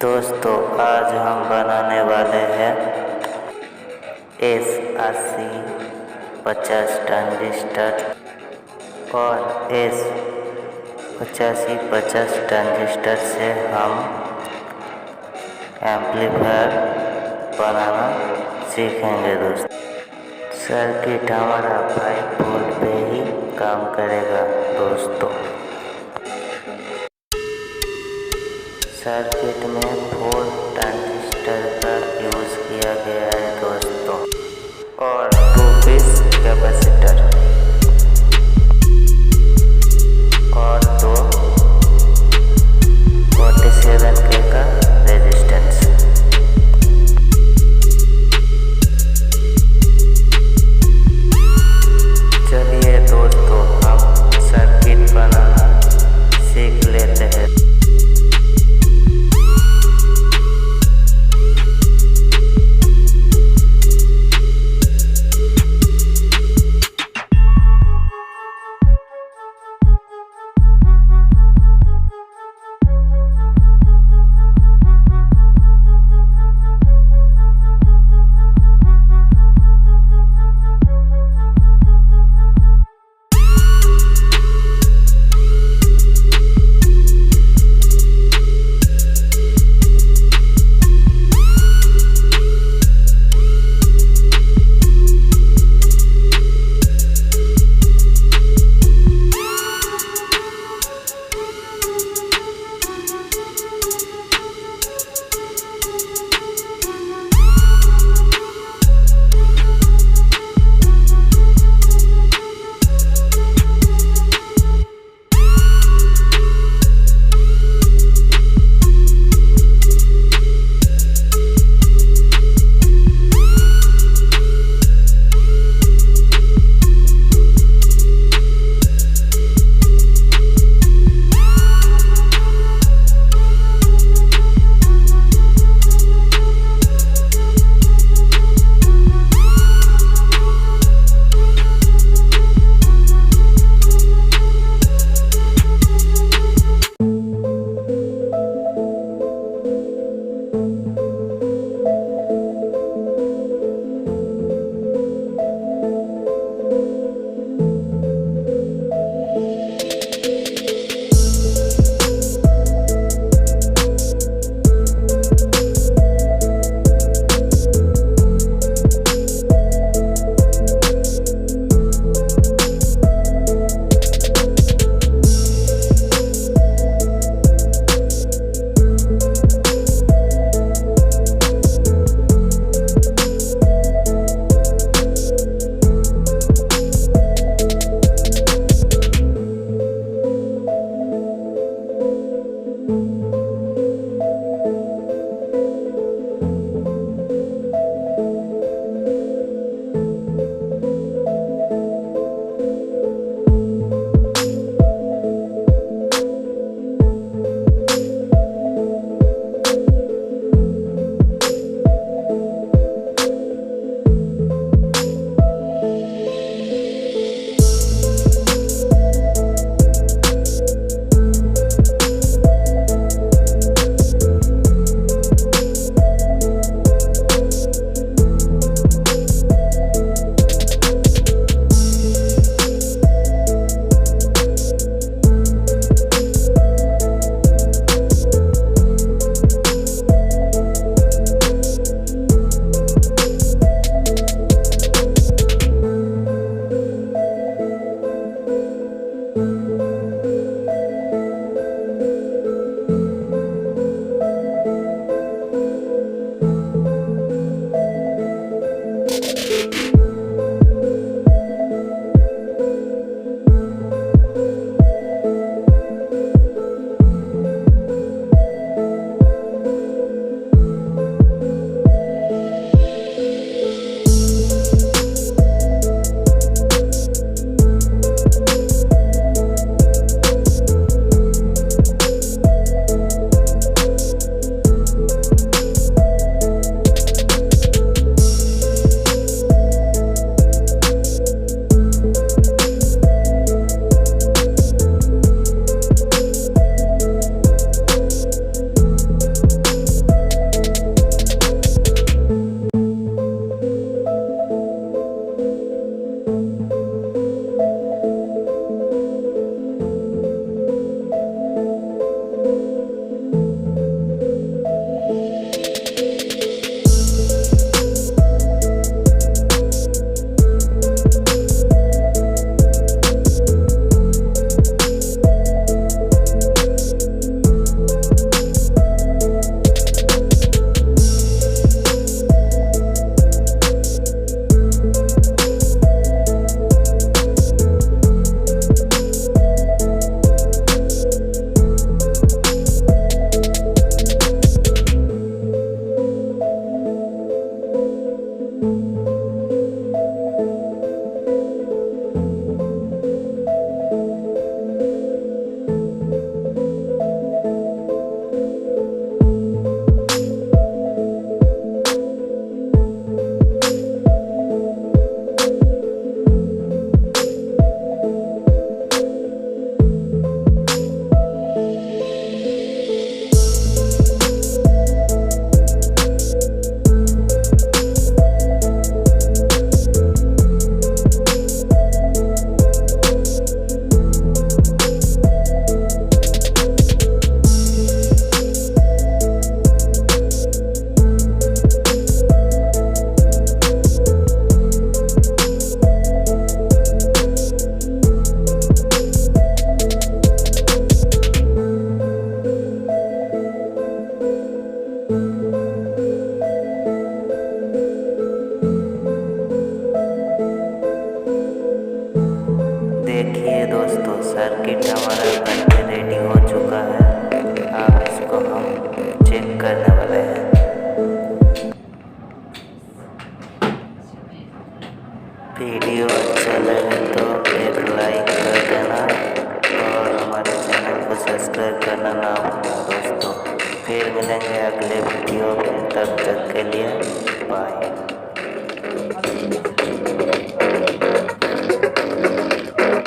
दोस्तों आज हम बनाने वाले हैं S8050 ट्रांजिस्टर और S8550 ट्रांजिस्टर से हम एम्पलीफायर बनाना सीखेंगे। दोस्तों सर्किट हमारा 5 वोल्ट पे ही काम करेगा। दोस्तों सर्किट में 4 ट्रांजिस्टर का यूज़ किया गया है दोस्तों और 2 पीस कैपेसिटर और 2 47K का रेजिस्टेंस। चलिए दोस्तों हम सर्किट बनाना सीख लेते हैं। करने वाले हैं। वीडियो अच्छा लगे तो एक लाइक कर देना और हमारे चैनल को सब्सक्राइब करना ना भूलना दोस्तों। फिर मिलेंगे अगले वीडियो में, तब तक के लिए बाय।